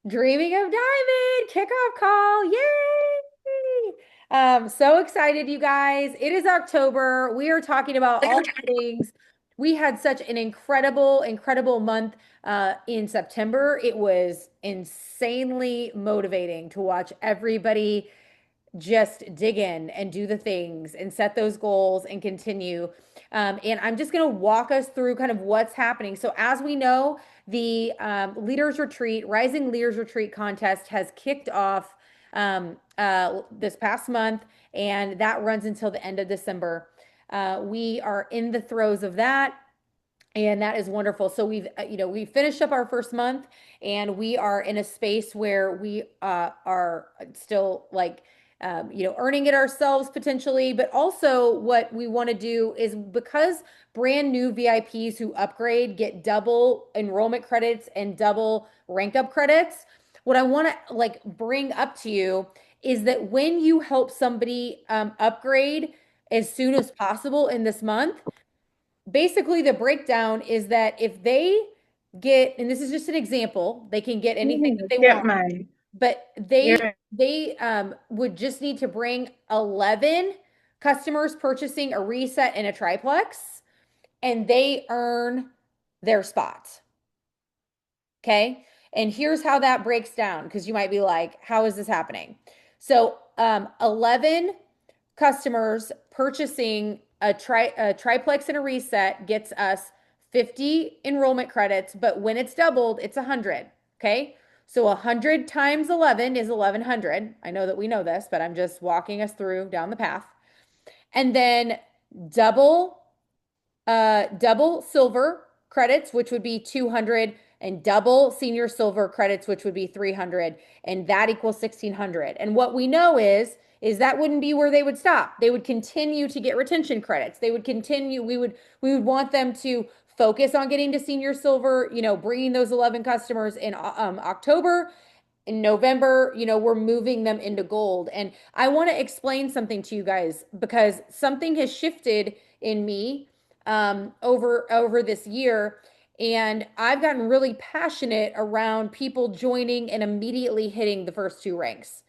Dreaming of Diamond kickoff call. Yay! So excited, you guys. It is October. We are talking about all things. We had such an incredible month in September. It was insanely motivating to watch everybody just dig in and do the things and set those goals and continue. And I'm just going to walk us through kind of what's happening. So, as we know, the Leaders Retreat, Rising Leaders Retreat contest has kicked off this past month, and that runs until the end of December. We are in the throes of that. And that is wonderful. So we finished up our first month, and we are in a space where we are still like, earning it ourselves potentially. But also, what we want to do is because brand new VIPs who upgrade get double enrollment credits and double rank up credits. What I want to like bring up to you is that when you help somebody upgrade as soon as possible in this month, basically the breakdown is that if they get, and this is just an example, they can get anything that they Get want, mine. but they Yeah. they would just need to bring 11 customers purchasing a reset and a triplex, and they earn their spot. Okay. And here's how that breaks down, because you might be like, how is this happening? So 11 customers purchasing a triplex and a reset gets us 50 enrollment credits, but when it's doubled, it's 100. Okay. So 100 times 11 is 1100. I know that we know this, but I'm just walking us through down the path. And then double double silver credits, which would be 200, and double senior silver credits, which would be 300, and that equals 1600. And what we know is that wouldn't be where they would stop. They would continue to get retention credits. They would continue. We would want them to focus on getting to senior silver, bringing those 11 customers in October. In November, we're moving them into gold. And I want to explain something to you guys because something has shifted in me over this year. And I've gotten really passionate around people joining and immediately hitting the first two ranks.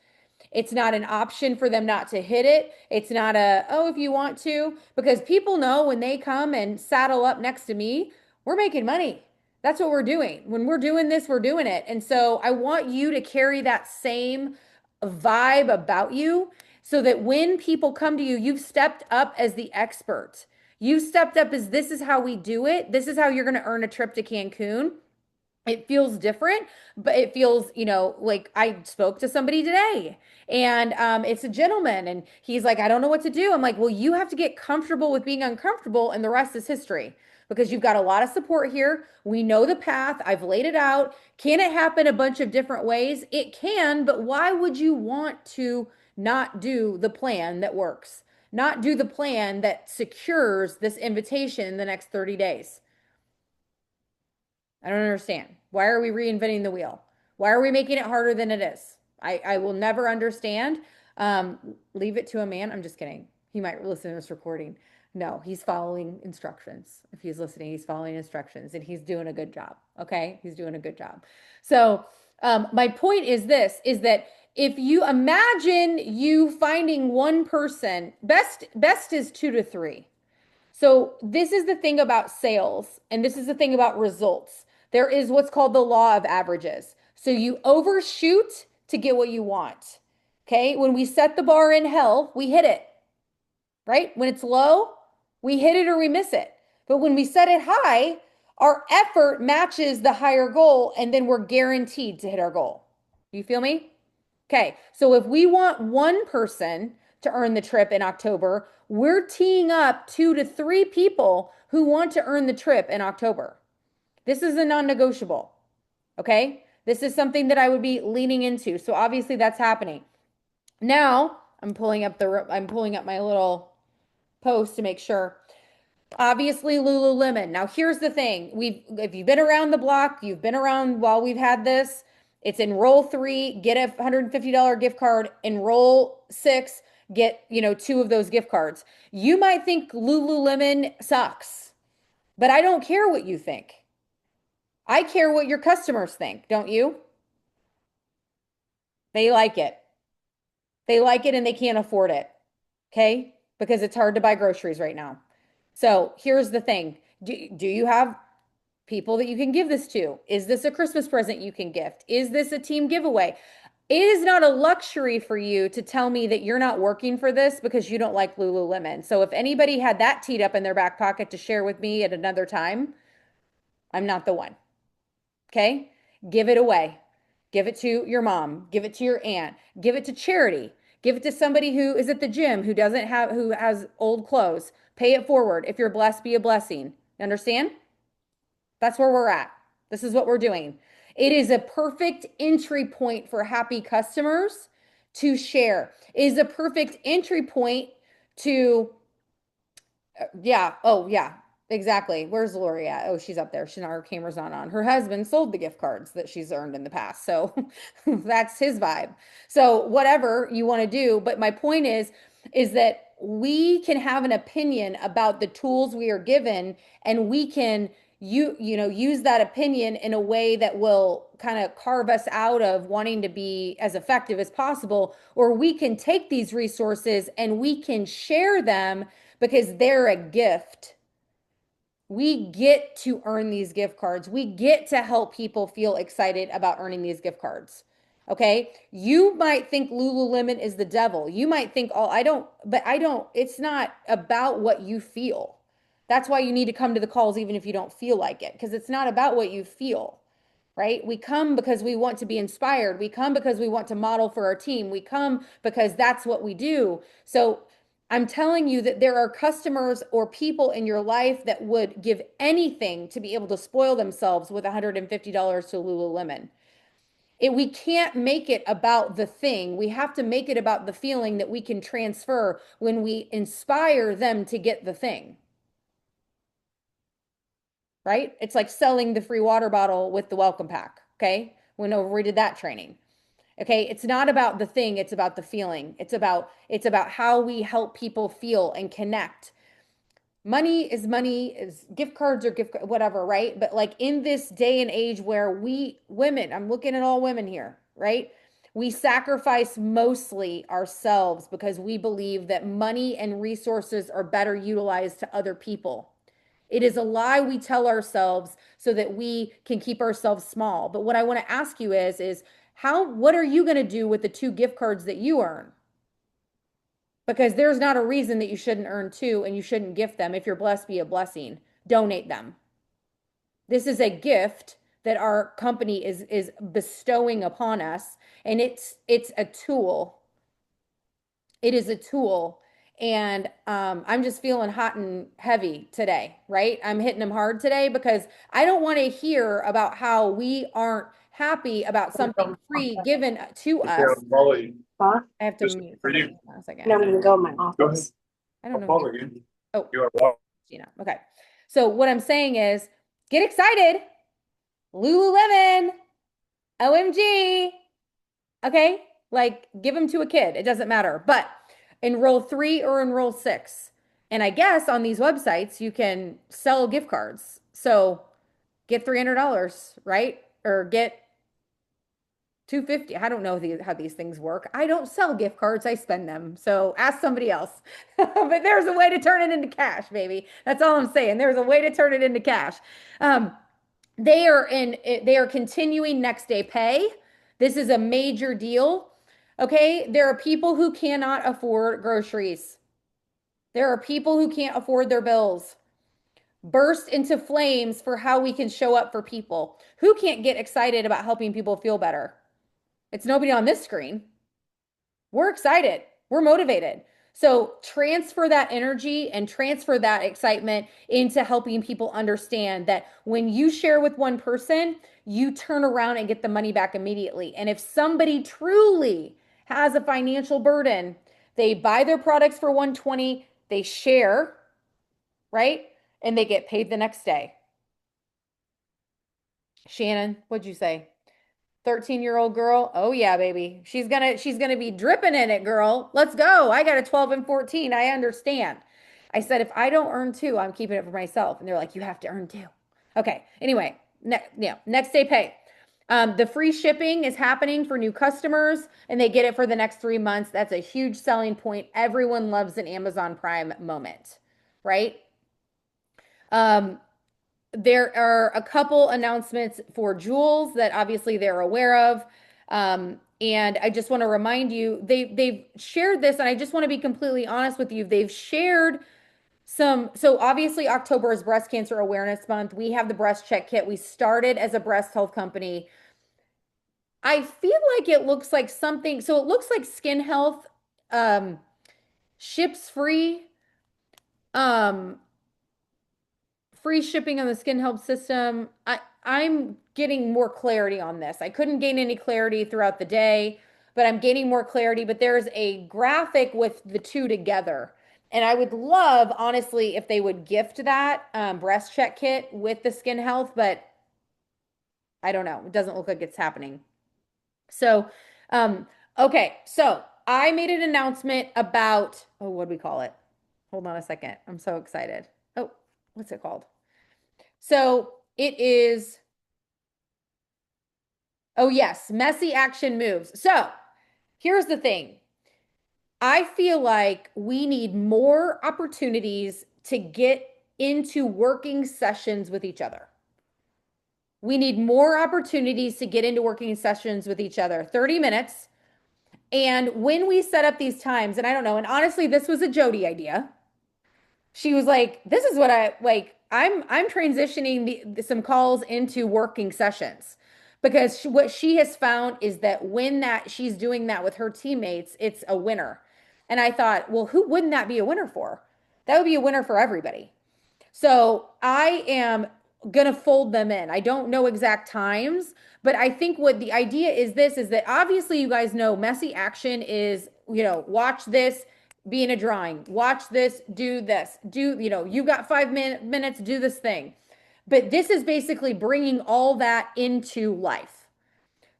It's not an option for them not to hit it. It's not oh, if you want to, because people know when they come and saddle up next to me, we're making money. That's what we're doing. When we're doing this, we're doing it. And so I want you to carry that same vibe about you so that when people come to you, you've stepped up as the expert. You stepped up as this is how we do it. This is how you're going to earn a trip to Cancun. It feels different, but it feels, like I spoke to somebody today, and it's a gentleman, and he's like, I don't know what to do. I'm like, well, you have to get comfortable with being uncomfortable, and the rest is history because you've got a lot of support here. We know the path. I've laid it out. Can it happen a bunch of different ways? It can, but why would you want to not do the plan that works? Not do the plan that secures this invitation in the next 30 days? I don't understand. Why are we reinventing the wheel? Why are we making it harder than it is? I will never understand. Leave it to a man. I'm just kidding. He might listen to this recording. No, he's following instructions. If he's listening, he's following instructions and he's doing a good job. Okay. He's doing a good job. So, my point is this, is that if you imagine you finding one person, best is two to three. So this is the thing about sales, and this is the thing about results. There is what's called the law of averages. So you overshoot to get what you want. Okay. When we set the bar in hell, we hit it, right? When it's low, we hit it or we miss it. But when we set it high, our effort matches the higher goal, and then we're guaranteed to hit our goal. You feel me? Okay, so if we want one person to earn the trip in October, we're teeing up two to three people who want to earn the trip in October. This is a non-negotiable. Okay, this is something that I would be leaning into. So obviously that's happening. Now I'm pulling up my little post to make sure. Obviously, Lululemon. Now, here's the thing. If you've been around the block, you've been around while we've had this, it's enroll three, get a $150 gift card, enroll six, get, two of those gift cards. You might think Lululemon sucks, but I don't care what you think. I care what your customers think, don't you? They like it. They like it and they can't afford it. Okay? Because it's hard to buy groceries right now. So here's the thing. Do you have people that you can give this to? Is this a Christmas present you can gift? Is this a team giveaway? It is not a luxury for you to tell me that you're not working for this because you don't like Lululemon. So if anybody had that teed up in their back pocket to share with me at another time, I'm not the one. Okay? Give it away. Give it to your mom. Give it to your aunt. Give it to charity. Give it to somebody who is at the gym who has old clothes. Pay it forward. If you're blessed, be a blessing. Understand? That's where we're at. This is what we're doing. It is a perfect entry point for happy customers to share. It is a perfect entry point to yeah. Oh, yeah. Exactly. Where's Lori at? Oh, she's up there. Her camera's not on. Her husband sold the gift cards that she's earned in the past. So that's his vibe. So whatever you want to do, but my point is that we can have an opinion about the tools we are given, and we can use that opinion in a way that will kind of carve us out of wanting to be as effective as possible, or we can take these resources and we can share them because they're a gift. We get to earn these gift cards. We get to help people feel excited about earning these gift cards. Okay. You might think Lululemon is the devil. You might think, oh, I don't, it's not about what you feel. That's why you need to come to the calls, even if you don't feel like it, because it's not about what you feel, right? We come because we want to be inspired. We come because we want to model for our team. We come because that's what we do. So I'm telling you that there are customers or people in your life that would give anything to be able to spoil themselves with $150 to Lululemon. We can't make it about the thing. We have to make it about the feeling that we can transfer when we inspire them to get the thing, right? It's like selling the free water bottle with the welcome pack. Okay. We did that training. Okay, it's not about the thing, it's about the feeling. It's about how we help people feel and connect. Money is gift cards or whatever, right? But like in this day and age where we women, I'm looking at all women here, right? We sacrifice mostly ourselves because we believe that money and resources are better utilized to other people. It is a lie we tell ourselves so that we can keep ourselves small. But what I want to ask you is what are you going to do with the 2 gift cards that you earn? Because there's not a reason that you shouldn't earn 2 and you shouldn't gift them. If you're blessed, be a blessing. Donate them. This is a gift that our company is bestowing upon us, and it's a tool. It is a tool. And I'm just feeling hot and heavy today, right? I'm hitting them hard today because I don't want to hear about how we aren't happy about something free given to us. Huh? I have to mute For you. somebody. One second. And I'm gonna go in my Go office. ahead. I don't know. Follow you. Oh, You are welcome. Okay. So what I'm saying is get excited. Lululemon. OMG. Okay. Like give them to a kid. It doesn't matter. But enroll 3 or enroll 6. And I guess on these websites, you can sell gift cards. So get $300, right? Or get 250. I don't know how these things work. I don't sell gift cards, I spend them. So ask somebody else. But there's a way to turn it into cash, baby. That's all I'm saying. There's a way to turn it into cash. They are continuing next day pay. This is a major deal. Okay, there are people who cannot afford groceries. There are people who can't afford their bills. Burst into flames for how we can show up for people. Who can't get excited about helping people feel better? It's nobody on this screen. We're excited. We're motivated. So transfer that energy and transfer that excitement into helping people understand that when you share with one person, you turn around and get the money back immediately. And if somebody truly has a financial burden, they buy their products for 120, they share, right? And they get paid the next day. Shannon, what'd you say? 13-year-old girl. Oh yeah, baby. She's gonna be dripping in it, girl. Let's go. I got a 12 and 14. I understand. I said if I don't earn 2, I'm keeping it for myself. And they're like, you have to earn 2. Okay. Anyway, next day pay. The free shipping is happening for new customers and they get it for the next 3 months. That's a huge selling point. Everyone loves an Amazon Prime moment, right? Um, there are a couple announcements for Jules that obviously they're aware of. And I just want to remind you, they've shared this, and I just want to be completely honest with you. They've shared so obviously October is Breast Cancer Awareness Month. We have the breast check kit. We started as a breast health company. I feel like it looks like something, so it looks like Skin Health um ships free. Um Free shipping on the Skin Health system. I'm getting more clarity on this. I couldn't gain any clarity throughout the day, but I'm gaining more clarity. But there's a graphic with the two together. And I would love, honestly, if they would gift that breast check kit with the Skin Health, but I don't know. It doesn't look like it's happening. So, um, okay. So I made an announcement about, oh, what do we call it? Hold on a second. I'm so excited. Oh, what's it called? So it is, oh yes, messy action moves. So here's the thing. I feel like we need more opportunities to get into working sessions with each other. We need more opportunities to get into working sessions with each other. 30 minutes. And when we set up these times, and I don't know, and honestly, this was a Jody idea. She was like, this is what I like. I'm transitioning some calls into working sessions because what she has found is that when that she's doing that with her teammates, it's a winner. And I thought, well, who wouldn't that be a winner for? That would be a winner for everybody. So I am gonna fold them in. I don't know exact times, but I think what the idea is this is that obviously you guys know messy action is, watch this, be in a drawing, watch this, do this, you got 5 minutes, do this thing. But this is basically bringing all that into life.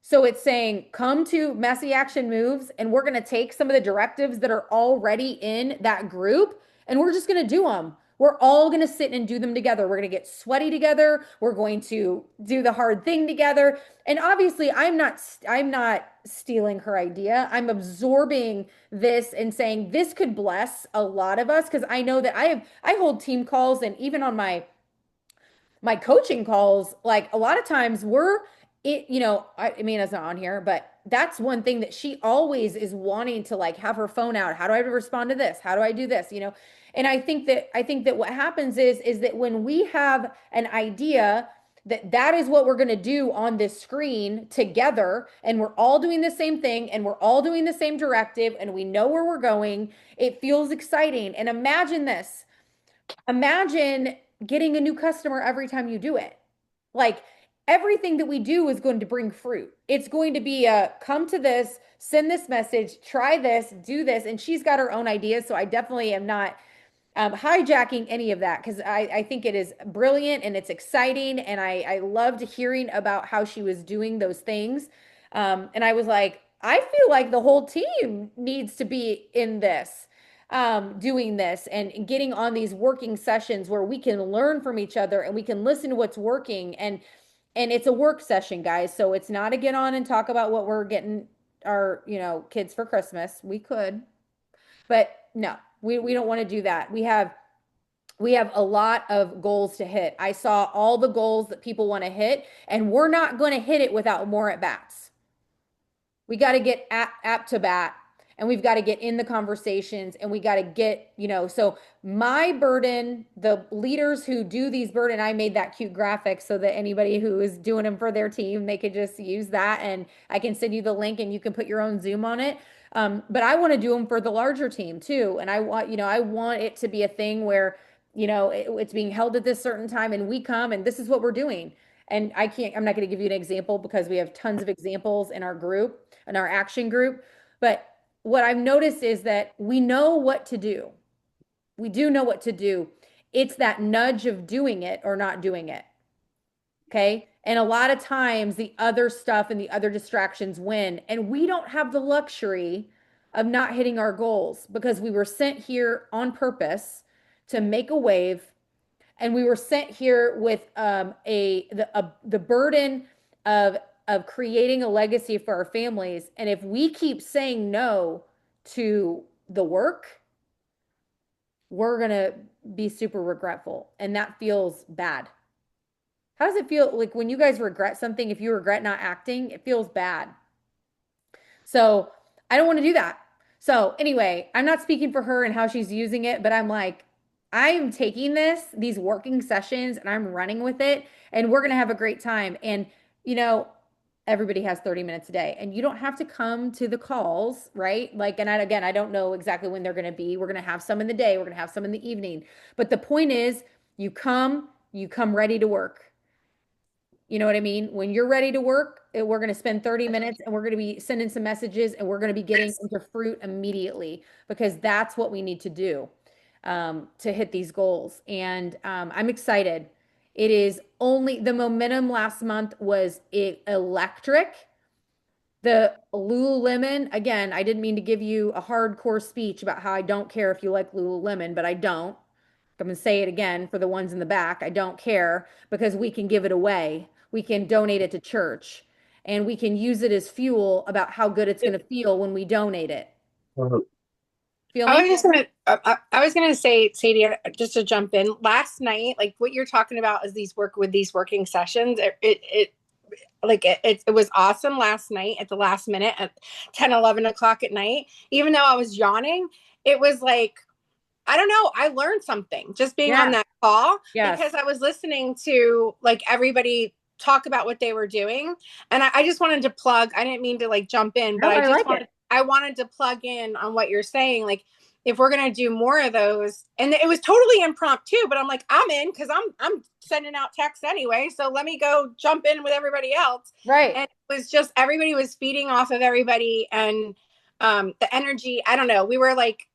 So it's saying, come to Messy Action Moves, and we're going to take some of the directives that are already in that group, and we're just going to do them. We're all going to sit and do them together. We're going to get sweaty together. We're going to do the hard thing together. And obviously, I'm not stealing her idea. I'm absorbing this and saying this could bless a lot of us because I know that I hold team calls, and even on my coaching calls, like a lot of times I mean, it's not on here, but that's one thing that she always is wanting to like have her phone out. How do I respond to this? How do I do this? And I think that what happens is that when we have an idea that that is what we're going to do on this screen together, and we're all doing the same thing, and we're all doing the same directive, and we know where we're going, it feels exciting. And imagine getting a new customer every time you do it. Like everything that we do is going to bring fruit. It's going to be a come to this, send this message, try this, do this. And she's got her own ideas. So I definitely am not hijacking any of that because I think it is brilliant and it's exciting. And I loved hearing about how she was doing those things. And I was like, I feel like the whole team needs to be in this, doing this and getting on these working sessions where we can learn from each other and we can listen to what's working. And it's a work session, guys. So it's not a get on and talk about what we're getting our, kids for Christmas. We could, but no, we don't want to do that. We have a lot of goals to hit. I saw all the goals that people want to hit, and we're not going to hit it without more at bats. We got to get apt to bat, and we've got to get in the conversations, and we got to get, so my burden, the leaders who do these burden, I made that cute graphic so that anybody who is doing them for their team, they could just use that, and I can send you the link and you can put your own Zoom on it. But I want to do them for the larger team too. And I want it to be a thing where, it's being held at this certain time and we come and this is what we're doing. And I'm not going to give you an example because we have tons of examples in our group, in our action group. But what I've noticed is that we know what to do. We do know what to do. It's that nudge of doing it or not doing it. Okay. And a lot of times the other stuff and the other distractions win. And we don't have the luxury of not hitting our goals because we were sent here on purpose to make a wave. And we were sent here with the burden of of creating a legacy for our families. And if we keep saying no to the work, we're going to be super regretful. And that feels bad. How does it feel like when you guys regret something? If you regret not acting, it feels bad. So I don't want to do that. So anyway, I'm not speaking for her and how she's using it, but I'm like, I'm taking these working sessions, and I'm running with it, and we're going to have a great time. And, you know, everybody has 30 minutes a day, and you don't have to come to the calls, right? Like, and again, I don't know exactly when they're going to be. We're going to have some in the day, we're going to have some in the evening. But the point is, you come ready to work. You know what I mean? When you're ready to work, we're going to spend 30 minutes and we're going to be sending some messages and we're going to be getting into fruit immediately because that's what we need to do to hit these goals. And I'm excited. It is only the momentum last month was electric. The Lululemon, again, I didn't mean to give you a hardcore speech about how I don't care if you like Lululemon, but I don't. I'm going to say it again for the ones in the back. I don't care because we can give it away. We can donate it to church and we can use it as fuel about how good it's going to feel when we donate it. Feel I me? was just gonna, I was gonna say, Sadie, just to jump in. Last night, like what you're talking about is these working sessions. It was awesome last night at the last minute at 10, 11 o'clock at night. Even though I was yawning, it was like I don't know. I learned something just being on Yeah. that call because Yes. I was listening to like everybody talk about what they were doing. And I just wanted to plug, I didn't mean to like jump in, but No, I like it. I wanted to plug in on what you're saying. Like if we're going to do more of those, and it was totally impromptu, but I'm like, I'm in because I'm sending out texts anyway. So let me go jump in with everybody else. Right. And it was just, everybody was feeding off of everybody. And the energy, I don't know. We were like,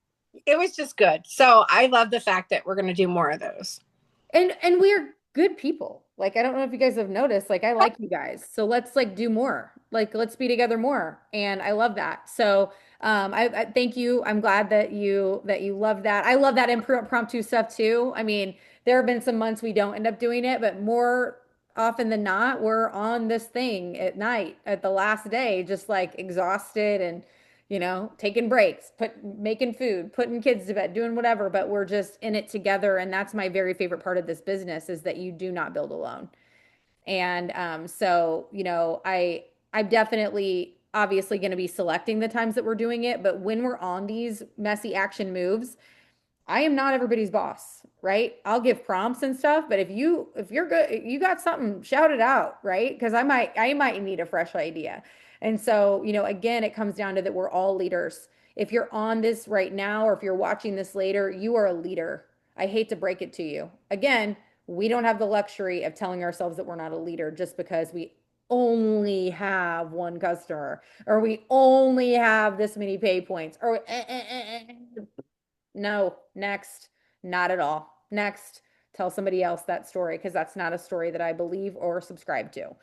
it was just good. So I love the fact that we're going to do more of those. And we're good people. Like I don't know if you guys have noticed, like I like you guys. So let's like do more. Like let's be together more. And I love that. So I thank you. I'm glad that you love that. I love that impromptu stuff too. I mean, there have been some months we don't end up doing it, but more often than not, we're on this thing at night at the last day, just like exhausted and taking breaks, making food, putting kids to bed, doing whatever, but we're just in it together. And that's my very favorite part of this business is that you do not build alone. And so, I'm definitely obviously going to be selecting the times that we're doing it, but when we're on these messy action moves, I am not everybody's boss, right? I'll give prompts and stuff, but if you're good, you got something, shout it out, right? Because I might need a fresh idea. And so, again, it comes down to that we're all leaders. If you're on this right now or if you're watching this later, you are a leader. I hate to break it to you. Again, we don't have the luxury of telling ourselves that we're not a leader just because we only have one customer or we only have this many pay points or no, next, not at all. Next, tell somebody else that story because that's not a story that I believe or subscribe to.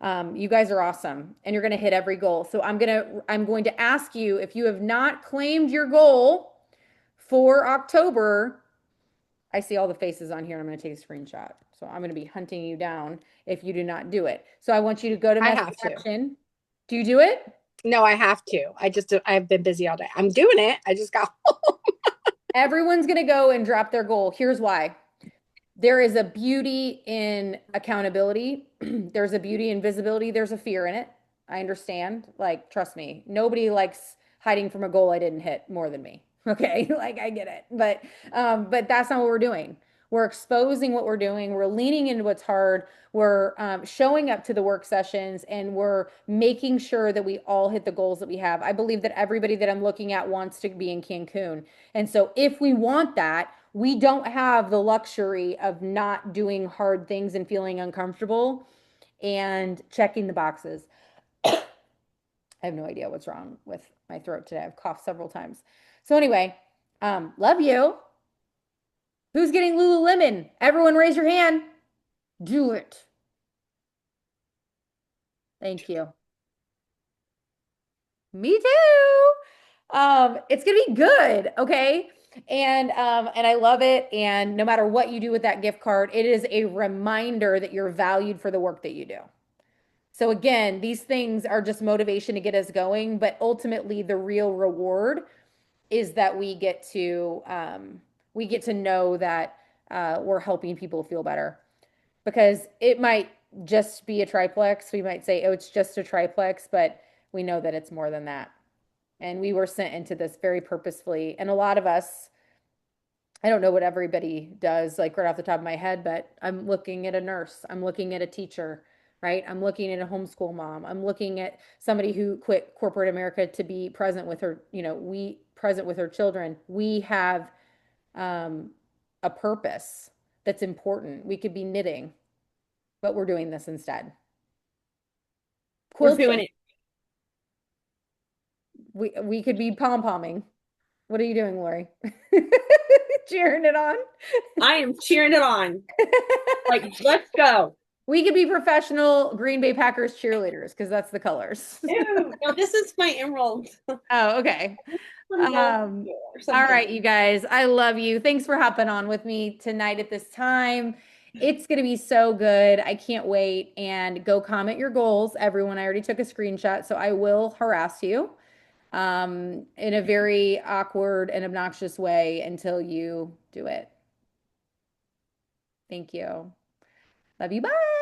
You guys are awesome and you're going to hit every goal. So I'm going to ask you if you have not claimed your goal for October. I see all the faces on here and I'm going to take a screenshot. So I'm going to be hunting you down if you do not do it. So I want you to go to I message have to. action. Do you do it? No, I have to. I've been busy all day. I'm doing it. I just got Everyone's going to go and drop their goal. Here's why. There is a beauty in accountability. There's a beauty in visibility. There's a fear in it. I understand. Like, trust me, nobody likes hiding from a goal I didn't hit more than me. Okay, like I get it. But that's not what we're doing. We're exposing what we're doing. We're leaning into what's hard. We're showing up to the work sessions and we're making sure that we all hit the goals that we have. I believe that everybody that I'm looking at wants to be in Cancun. And so if we want that, we don't have the luxury of not doing hard things and feeling uncomfortable and checking the boxes. I have no idea what's wrong with my throat today. I've coughed several times. So anyway, love you. Who's getting Lululemon? Everyone raise your hand. Do it. Thank you. Me too. It's gonna be good, okay? And I love it. And no matter what you do with that gift card, it is a reminder that you're valued for the work that you do. So again, these things are just motivation to get us going, but ultimately the real reward is that we get to know that we're helping people feel better because it might just be a triplex. We might say, oh, it's just a triplex, but we know that it's more than that. And we were sent into this very purposefully. And a lot of us, I don't know what everybody does, like right off the top of my head, but I'm looking at a nurse, I'm looking at a teacher, right? I'm looking at a homeschool mom. I'm looking at somebody who quit corporate America to be present with her, we present with her children. We have um, a purpose that's important. We could be knitting, but we're doing this instead. We're doing Quilting. it. We could be pom-pomming. What are you doing, Lori? Cheering it on. I am cheering it on. Like, let's go. We could be professional Green Bay Packers cheerleaders because that's the colors. Ew, no, this is my emerald. Oh, okay. Emerald or All something. right, you guys. I love you. Thanks for hopping on with me tonight at this time. It's going to be so good. I can't wait. And go comment your goals, everyone. I already took a screenshot, so I will harass you in a very awkward and obnoxious way until you do it. Thank you. Love you. Bye.